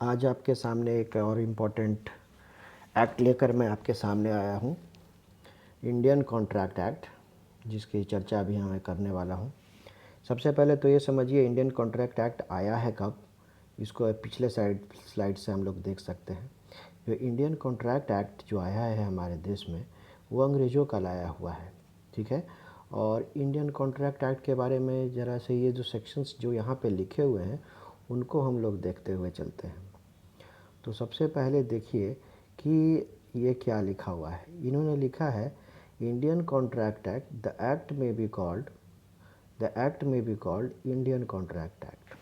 आज आपके सामने एक और इम्पोर्टेंट एक्ट लेकर मैं आपके सामने आया हूँ, इंडियन कॉन्ट्रैक्ट एक्ट, जिसकी चर्चा अभी मैं करने वाला हूँ। सबसे पहले तो ये समझिए इंडियन कॉन्ट्रैक्ट एक्ट आया है कब। इसको पिछले स्लाइड से हम लोग देख सकते हैं। जो इंडियन कॉन्ट्रैक्ट एक्ट जो आया है हमारे देश में, वो अंग्रेज़ों का लाया हुआ है, ठीक है। और इंडियन कॉन्ट्रैक्ट एक्ट के बारे में ज़रा से ये जो सेक्शंस जो यहाँ पे लिखे हुए हैं उनको हम लोग देखते हुए चलते हैं। तो सबसे पहले देखिए कि ये क्या लिखा हुआ है। इन्होंने लिखा है Indian Contract Act, the act may be called Indian Contract Act.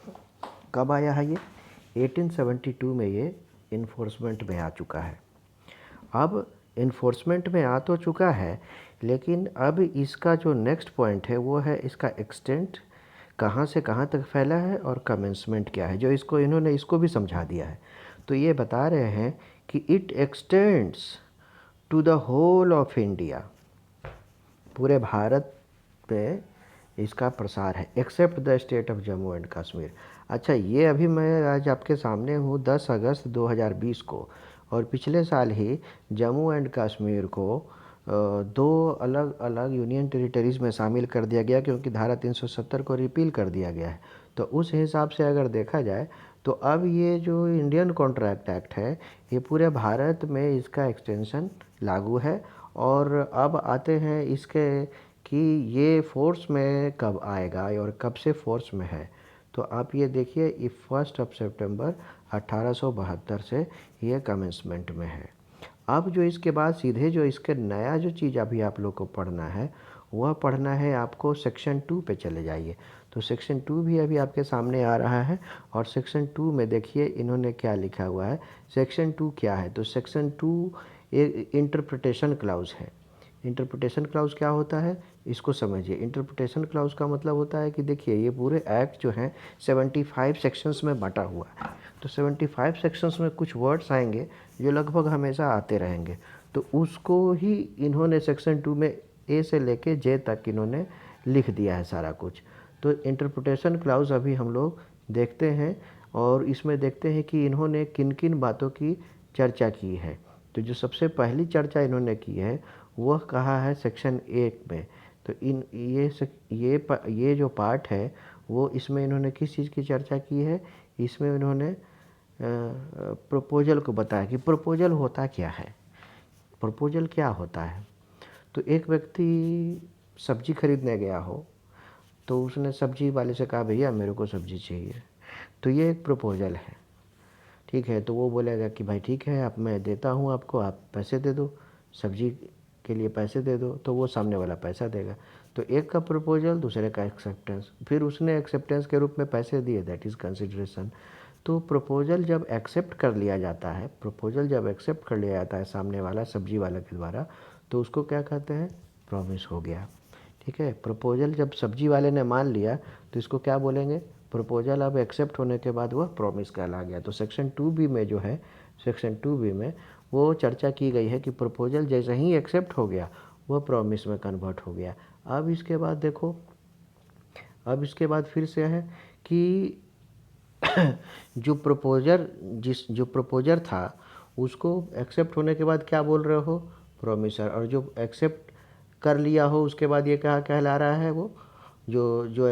कब आया है ये? 1872 में ये इन्फोर्समेंट में आ चुका है। अब इन्फोर्समेंट में आ तो चुका है, लेकिन अब इसका जो नेक्स्ट पॉइंट है वो है इसका एक्सटेंट कहाँ से कहाँ तक फैला है और कमेंसमेंट क्या है, जो इसको इन्होंने इसको भी समझा दिया है। तो ये बता रहे हैं कि it extends to the whole of India, पूरे भारत पे इसका प्रसार है, except the state of Jammu and Kashmir. अच्छा, ये अभी मैं आज आपके सामने हूँ 10 अगस्त 2020 को, और पिछले साल ही जम्मू एंड कश्मीर को दो अलग अलग यूनियन टेरिटरीज़ में शामिल कर दिया गया, क्योंकि धारा 370 को रिपील कर दिया गया है। तो उस हिसाब से अगर देखा जाए तो अब ये जो इंडियन कॉन्ट्रैक्ट एक्ट है, ये पूरे भारत में इसका एक्सटेंशन लागू है। और अब आते हैं इसके कि ये फोर्स में कब आएगा और कब से फोर्स में है। तो आप ये देखिए, 1 सितंबर 1872 से ये कमेंसमेंट में है। अब जो इसके बाद सीधे जो इसके नया जो चीज़ अभी आप लोग को पढ़ना है, वह पढ़ना है आपको सेक्शन 2 पे चले जाइए। तो सेक्शन 2 भी अभी आपके सामने आ रहा है, और सेक्शन 2 में देखिए इन्होंने क्या लिखा हुआ है। सेक्शन 2 क्या है? तो सेक्शन 2 एक इंटरप्रिटेशन क्लाउज है। इंटरप्रिटेशन क्लाउज क्या होता है, इसको समझिए। इंटरप्रिटेशन क्लाउज का मतलब होता है कि देखिए ये पूरे एक्ट जो हैं 75 सेक्शंस में बटा हुआ है। तो 75 सेक्शंस में कुछ वर्ड्स आएंगे जो लगभग हमेशा आते रहेंगे, तो उसको ही इन्होंने सेक्शन 2 में ए से लेके जे तक इन्होंने लिख दिया है सारा कुछ। तो इंटरप्रिटेशन क्लाउज अभी हम लोग देखते हैं, और इसमें देखते हैं कि इन्होंने किन किन बातों की चर्चा की है। तो जो सबसे पहली चर्चा इन्होंने की है वह कहा है सेक्शन 1 में। तो ये जो पार्ट है वो इसमें इन्होंने किस चीज़ की चर्चा की है? इसमें इन्होंने प्रपोजल को बताया कि प्रपोजल होता क्या है। प्रपोजल क्या होता है? तो एक व्यक्ति सब्जी खरीदने गया हो, तो उसने सब्जी वाले से कहा भैया मेरे को सब्जी चाहिए। तो ये एक प्रपोजल है, ठीक है। तो वो बोलेगा कि भाई ठीक है, अब मैं देता हूँ आपको, आप पैसे दे दो, सब्जी के लिए पैसे दे दो। तो वो सामने वाला पैसा देगा। तो एक का प्रपोजल, दूसरे का एक्सेप्टेंस, फिर उसने एक्सेप्टेंस के रूप में पैसे दिए, दैट इज़ कंसिडरेशन। तो प्रपोजल जब एक्सेप्ट कर लिया जाता है, प्रपोजल जब एक्सेप्ट कर लिया जाता है सामने वाला सब्जी वाला के द्वारा, तो उसको क्या कहते हैं? प्रॉमिस हो गया, ठीक है। प्रपोजल जब सब्जी वाले ने मान लिया तो इसको क्या बोलेंगे? प्रपोजल अब एक्सेप्ट होने के बाद वह प्रॉमिस कहला गया। तो सेक्शन 2B में जो है, सेक्शन 2B में वो चर्चा की गई है कि प्रपोजल जैसे ही एक्सेप्ट हो गया वह प्रॉमिस में कन्वर्ट हो गया। अब इसके बाद देखो, अब इसके बाद फिर से है कि जो प्रपोजर था उसको एक्सेप्ट होने के बाद क्या बोल रहे हो? प्रॉमिसर। और जो एक्सेप्ट कर लिया हो उसके बाद ये क्या कहला रहा है? वो जो जो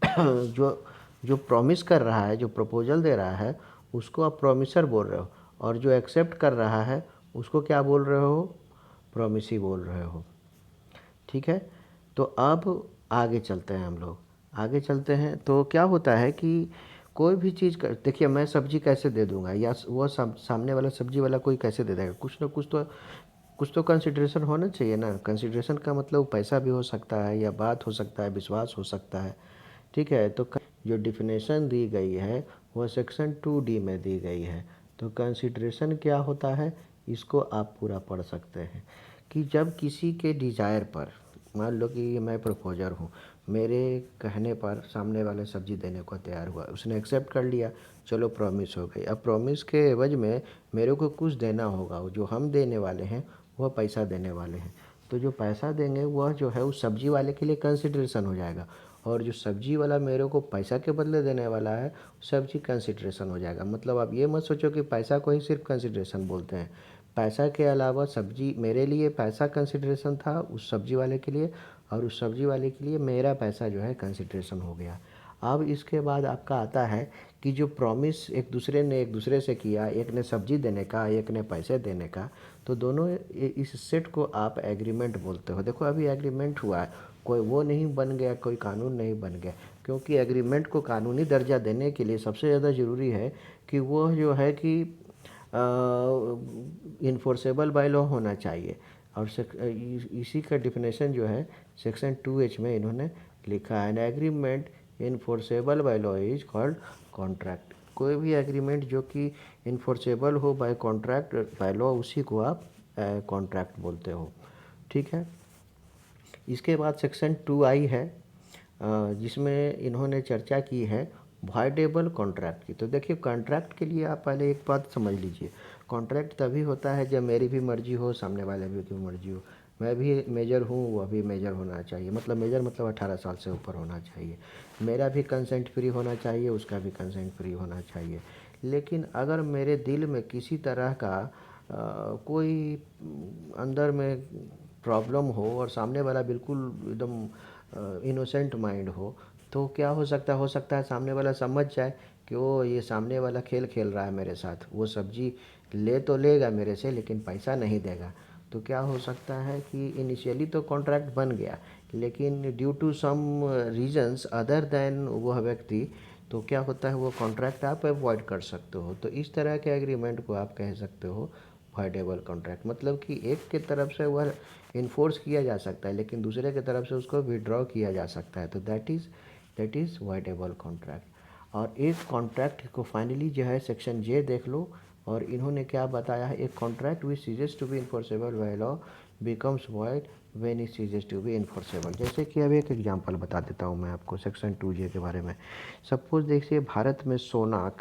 जो जो प्रॉमिस कर रहा है, जो प्रपोजल दे रहा है, उसको आप प्रॉमिसर बोल रहे हो, और जो एक्सेप्ट कर रहा है उसको क्या बोल रहे हो? प्रॉमिसी बोल रहे हो, ठीक है। तो अब आगे चलते हैं, हम लोग आगे चलते हैं। तो क्या होता है कि कोई भी चीज़ का देखिए, मैं सब्जी कैसे दे दूंगा, या वो सामने वाला सब्जी वाला कोई कैसे दे देगा? कुछ ना कुछ तो कंसिडरेशन होना चाहिए ना। कंसिडरेशन का मतलब पैसा भी हो सकता है, या बात हो सकता है, विश्वास हो सकता है, ठीक है। तो जो डिफिनेशन दी गई है वह सेक्शन 2D में दी गई है। तो कंसिडरेशन क्या होता है, इसको आप पूरा पढ़ सकते हैं कि जब किसी के डिज़ायर पर, मान लो कि मैं प्रपोजर हूँ, मेरे कहने पर सामने वाला सब्जी देने को तैयार हुआ, उसने एक्सेप्ट कर लिया, चलो प्रॉमिस हो गई। अब प्रॉमिस के एवज में मेरे को कुछ देना होगा, जो हम देने वाले हैं वह पैसा देने वाले हैं। तो जो पैसा देंगे वह जो है उस सब्जी वाले के लिए कंसिडरेशन हो जाएगा, और जो सब्जी वाला मेरे को पैसा के बदले देने वाला है सब्जी कंसिडरेशन हो जाएगा। मतलब आप ये मत सोचो कि पैसा को ही सिर्फ कंसिडरेशन बोलते हैं, पैसा के अलावा सब्जी, मेरे लिए पैसा कंसिडरेशन था उस सब्जी वाले के लिए, और उस सब्जी वाले के लिए मेरा पैसा जो है कंसिडरेशन हो गया। अब इसके बाद आपका आता है कि जो प्रॉमिस एक दूसरे ने एक दूसरे से किया, एक ने सब्जी देने का, एक ने पैसे देने का, तो दोनों इस सेट को आप एग्रीमेंट बोलते हो। देखो अभी एग्रीमेंट हुआ है, कोई वो नहीं बन गया, कोई कानून नहीं बन गया, क्योंकि एग्रीमेंट को कानूनी दर्जा देने के लिए सबसे ज़्यादा ज़रूरी है कि वो जो है कि इन्फोर्सेबल बाय लॉ होना चाहिए। और इसी का डिफिनेशन जो है सेक्शन 2H में इन्होंने लिखा है, an agreement enforceable by law is called contract. कोई भी एग्रीमेंट जो कि इन्फोर्सेबल हो बाय कॉन्ट्रैक्ट बाय लॉ, उसी को आप कॉन्ट्रैक्ट बोलते हो। ठीक है। इसके बाद सेक्शन 2I है, जिसमें इन्होंने चर्चा की है वॉइडेबल कॉन्ट्रैक्ट की। तो देखिए कॉन्ट्रैक्ट के लिए आप पहले एक बात समझ लीजिए, कॉन्ट्रैक्ट तभी होता है जब मेरी भी मर्जी हो, सामने वाले भी की मर्जी हो। मैं भी मेजर हूँ, वह भी मेजर होना चाहिए, मतलब मेजर मतलब 18 साल से ऊपर होना चाहिए। मेरा भी कंसेंट फ्री होना चाहिए, उसका भी कंसेंट फ्री होना चाहिए। लेकिन अगर मेरे दिल में किसी तरह का कोई अंदर में प्रॉब्लम हो और सामने वाला बिल्कुल एकदम इनोसेंट माइंड हो, तो क्या हो सकता है सामने वाला समझ जाए कि वो ये सामने वाला खेल खेल रहा है मेरे साथ, वो सब्जी ले तो लेगा मेरे से लेकिन पैसा नहीं देगा। तो क्या हो सकता है कि इनिशियली तो कॉन्ट्रैक्ट बन गया, लेकिन due to some reasons other than वह व्यक्ति, तो क्या होता है वो कॉन्ट्रैक्ट आप अवॉइड कर सकते हो। तो इस तरह के एग्रीमेंट को आप कह सकते हो वॉइडेबल कॉन्ट्रैक्ट। मतलब कि एक के तरफ से वह इन्फोर्स किया जा सकता है लेकिन दूसरे की तरफ से उसको विड्रॉ किया जा सकता है, तो दैट इज़ वॉइडेबल कॉन्ट्रैक्ट। और एक कॉन्ट्रैक्ट को फाइनली जो है सेक्शन जे देख लो, और इन्होंने क्या बताया है, एक contract which ceases to be enforceable by law becomes void when it ceases to be enforceable. जैसे कि अब एक एग्जांपल बता देता हूँ मैं आपको सेक्शन 2J के बारे में। सपोज देखिए भारत में सोना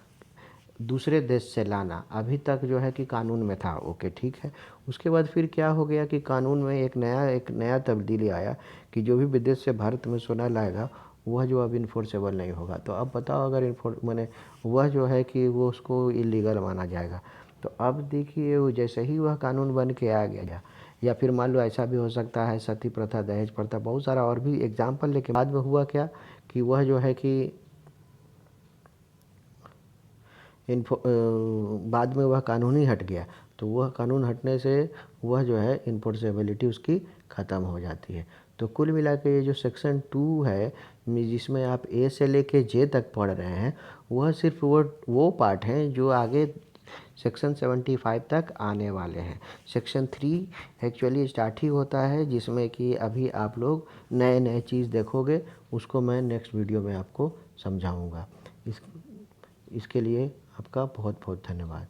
दूसरे देश से लाना अभी तक जो है कि कानून में था, ओके ठीक है। उसके बाद फिर क्या हो गया कि कानून में एक नया तब्दीली आया कि जो भी विदेश से भारत में सोना लाएगा वह जो अब इन्फोर्सेबल नहीं होगा। तो अब बताओ अगर माने वह जो है कि वो उसको इलीगल माना जाएगा। तो अब देखिए वो जैसे ही वह कानून बन के आ गया, या फिर मान लो ऐसा भी हो सकता है सती प्रथा, दहेज प्रथा, बहुत सारा और भी एग्जाम्पल, लेकिन बाद में हुआ क्या कि वह जो है कि बाद में वह कानून ही हट गया। तो वह कानून हटने से वह जो है इन्फोर्सेबिलिटी उसकी ख़त्म हो जाती है। तो कुल मिला के ये जो सेक्शन 2 है जिसमें आप ए से लेके जे तक पढ़ रहे हैं, वह सिर्फ वो पार्ट हैं जो आगे सेक्शन 75 तक आने वाले हैं। सेक्शन 3 एक्चुअली स्टार्ट ही होता है, जिसमें कि अभी आप लोग नए नए चीज़ देखोगे, उसको मैं नेक्स्ट वीडियो में आपको समझाऊंगा। इसके लिए आपका बहुत बहुत धन्यवाद।